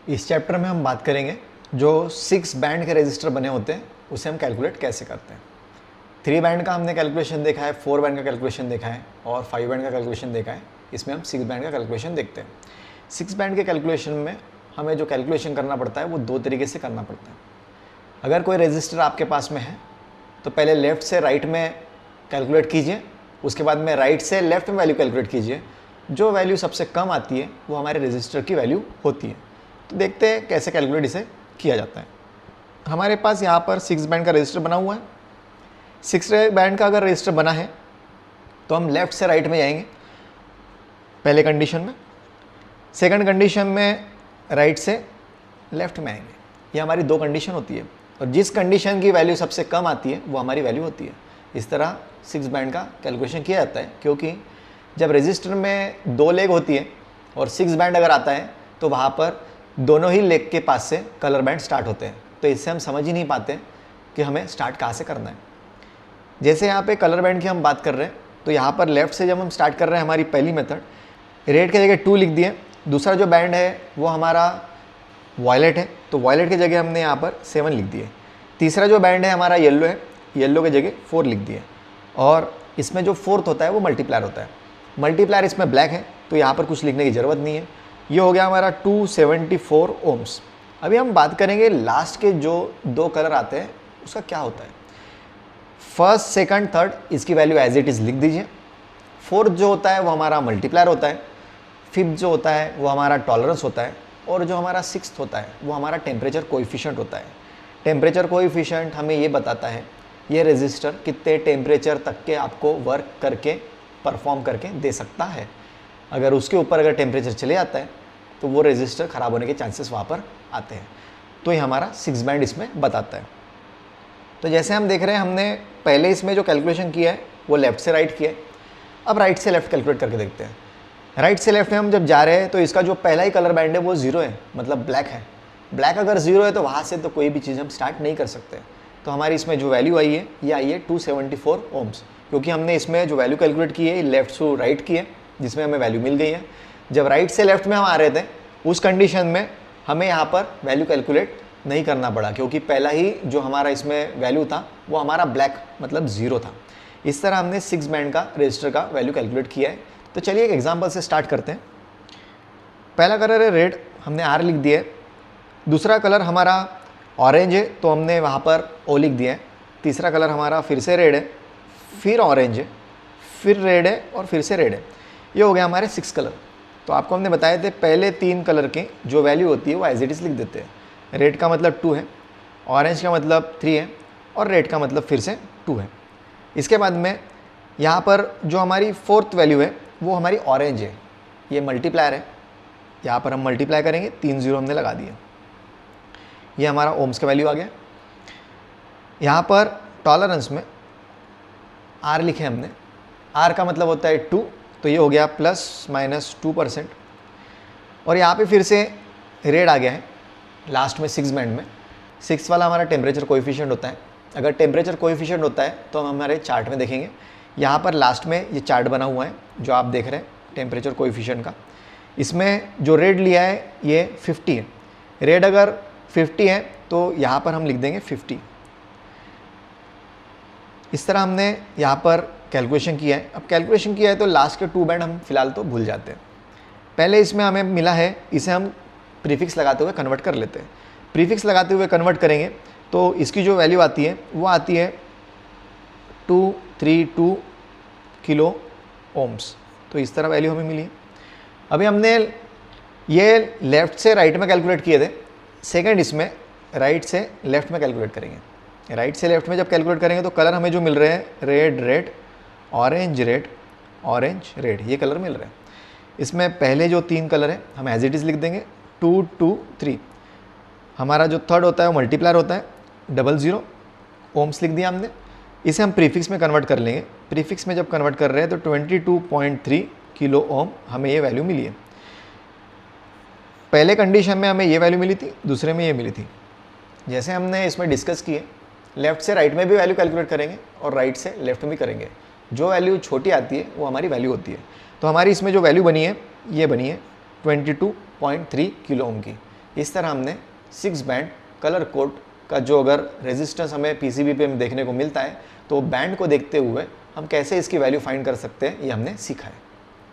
इस चैप्टर में हम बात करेंगे जो 6 बैंड के रजिस्टर बने होते हैं उसे हम कैलकुलेट कैसे करते हैं। 3 बैंड का हमने कैलकुलेशन देखा है, 4 बैंड का कैलकुलेशन देखा है और 5 बैंड का कैलकुलेशन देखा है। इसमें हम 6 बैंड का कैलकुलेशन देखते हैं। 6 बैंड के कैलकुलेशन में हमें जो कैलकुलेशन करना पड़ता है वो 2 तरीके से करना पड़ता है। अगर कोई रजिस्टर आपके पास में है तो पहले लेफ़्ट से राइट में कैलकुलेट कीजिए, उसके बाद में राइट से लेफ़्ट में वैल्यू कैलकुलेट कीजिए। जो वैल्यू सबसे कम आती है वो हमारे रजिस्टर की वैल्यू होती है। तो देखते हैं कैसे कैलकुलेट इसे किया जाता है। हमारे पास यहाँ पर 6 बैंड का रजिस्टर बना हुआ है। 6 बैंड का अगर रजिस्टर बना है तो हम लेफ़्ट से राइट में जाएंगे पहले कंडीशन में, सेकंड कंडीशन में राइट से लेफ़्ट में आएंगे। ये हमारी 2 कंडीशन होती है और जिस कंडीशन की वैल्यू सबसे कम आती है वो हमारी वैल्यू होती है। इस तरह 6 बैंड का कैलकुलेशन किया जाता है, क्योंकि जब रजिस्टर में 2 लेग होती है और 6 बैंड अगर आता है तो वहाँ पर दोनों ही लेग के पास से कलर बैंड स्टार्ट होते हैं। तो इससे हम समझ ही नहीं पाते कि हमें स्टार्ट कहाँ से करना है। जैसे यहाँ पे कलर बैंड की हम बात कर रहे हैं तो यहाँ पर लेफ़्ट से जब हम स्टार्ट कर रहे हैं, हमारी पहली मेथड रेड की जगह 2 लिख दिए। दूसरा जो बैंड है वो हमारा वॉयलेट है, तो वॉयलेट की जगह हमने यहाँ पर 7 लिख दिए। तीसरा जो बैंड है हमारा येलो है, येलो की जगह 4 लिख दिए। और इसमें जो फोर्थ होता है वो मल्टीप्लायर होता है। मल्टीप्लायर इसमें ब्लैक है तो यहाँ पर कुछ लिखने की ज़रूरत नहीं है। ये हो गया हमारा 274 ओम्स। अभी हम बात करेंगे लास्ट के जो 2 कलर आते हैं उसका क्या होता है। फर्स्ट, सेकंड, थर्ड इसकी वैल्यू एज इट इज़ लिख दीजिए। फोर्थ जो होता है वो हमारा मल्टीप्लायर होता है। फिफ्थ जो होता है वो हमारा टॉलरेंस होता है। और जो हमारा सिक्स्थ होता है वो हमारा टेम्परेचर कोएफिशिएंट होता है। टेम्परेचर कोएफिशिएंट हमें ये बताता है ये रजिस्टर कितने टेम्परेचर तक के आपको वर्क करके परफॉर्म करके दे सकता है। अगर उसके ऊपर अगर टेम्परेचर चले जाता है तो वो रजिस्टर ख़राब होने के चांसेस वहाँ पर आते हैं। तो ये हमारा 6 बैंड इसमें बताता है। तो जैसे हम देख रहे हैं, हमने पहले इसमें जो कैलकुलेशन किया है वो लेफ़्ट से राइट किया है। अब राइट से लेफ़्ट कैलकुलेट करके देखते हैं। राइट से लेफ़्ट में हम जब जा रहे हैं तो इसका जो पहला ही कलर बैंड है वो 0 है, मतलब ब्लैक है। ब्लैक अगर 0 है तो वहाँ से तो कोई भी चीज़ हम स्टार्ट नहीं कर सकते। तो हमारी इसमें जो वैल्यू आई है ये आई है 274 ओम्स, क्योंकि हमने इसमें जो वैल्यू कैलकुलेट की है लेफ़्ट टू राइट की है, जिसमें हमें वैल्यू मिल गई है। जब राइट से लेफ़्ट में हम आ रहे थे उस कंडीशन में हमें यहाँ पर वैल्यू कैलकुलेट नहीं करना पड़ा, क्योंकि पहला ही जो हमारा इसमें वैल्यू था वो हमारा ब्लैक मतलब 0 था। इस तरह हमने 6 बैंड का रजिस्टर का वैल्यू कैलकुलेट किया है। तो चलिए एक एग्जांपल से स्टार्ट करते हैं। पहला कलर है रेड, हमने R लिख दिया है। दूसरा कलर हमारा ऑरेंज है तो हमने वहाँ पर O लिख दिया है। तीसरा कलर हमारा फिर से रेड है, फिर ऑरेंज है, फिर रेड है और फिर से रेड है। ये हो गया हमारे 6 कलर। तो आपको हमने बताए थे पहले 3 कलर की जो वैल्यू होती है वो एज इट इज़ लिख देते हैं। रेड का मतलब 2 है, ऑरेंज का मतलब 3 है और रेड का मतलब फिर से 2 है। इसके बाद में यहाँ पर जो हमारी 4th वैल्यू है वो हमारी ऑरेंज है। ये मल्टीप्लायर है, यहाँ पर हम मल्टीप्लाई करेंगे, 3 0 हमने लगा दिए। ये हमारा ओम्स का वैल्यू आ गया। यहाँ पर टॉलरेंस में R लिखे हमने, R का मतलब होता है 2, तो ये हो गया ±2%। और यहाँ पे फिर से रेड आ गया है लास्ट में 6 बैंड में। 6 वाला हमारा टेम्परेचर कोएफिशिएंट होता है। अगर टेम्परेचर कोएफिशिएंट होता है तो हम हमारे चार्ट में देखेंगे, यहाँ पर लास्ट में ये चार्ट बना हुआ है जो आप देख रहे हैं टेम्परेचर कोएफिशिएंट का। इसमें जो रेड लिया है ये 50 है। रेड अगर 50 है तो यहाँ पर हम लिख देंगे 50। इस तरह हमने यहाँ पर कैलकुलेशन किया है। अब कैलकुलेशन किया है तो लास्ट के 2 बैंड हम फिलहाल तो भूल जाते हैं। पहले इसमें हमें मिला है, इसे हम प्रीफिक्स लगाते हुए कन्वर्ट कर लेते हैं। प्रीफिक्स लगाते हुए कन्वर्ट करेंगे तो इसकी जो वैल्यू आती है वो आती है 232 किलो ओम्स। तो इस तरह वैल्यू हमें मिली है। अभी हमने ये लेफ़्ट से राइट में कैलकुलेट किए थे, सेकंड इसमें राइट से लेफ़्ट में कैलकुलेट करेंगे। राइट से लेफ़्ट में जब कैलकुलेट करेंगे तो कलर हमें जो मिल रहे हैं red red, orange red, orange red, ये कलर मिल रहे हैं। इसमें पहले जो 3 कलर हैं हम एज इट इज़ लिख देंगे 2 2 3। हमारा जो थर्ड होता है वो मल्टीप्लायर होता है, 00 ओम्स लिख दिया हमने। इसे हम प्रीफिक्स में कन्वर्ट कर लेंगे। प्रीफिक्स में जब कन्वर्ट कर रहे हैं तो 22.3 किलो ओम हमें ये वैल्यू मिली है। पहले कंडीशन में हमें ये वैल्यू मिली थी, दूसरे में ये मिली थी। जैसे हमने इसमें डिस्कस किए, लेफ़्ट से राइट में भी वैल्यू कैलकुलेट करेंगे और राइट से लेफ़्ट में भी करेंगे। जो वैल्यू छोटी आती है वो हमारी वैल्यू होती है। तो हमारी इसमें जो वैल्यू बनी है ये बनी है 22.3 किलो ओम की। इस तरह हमने 6 बैंड कलर कोड का जो अगर रेजिस्टेंस हमें पीसीबी पे देखने को मिलता है तो बैंड को देखते हुए हम कैसे इसकी वैल्यू फाइंड कर सकते हैं ये हमने सीखा है।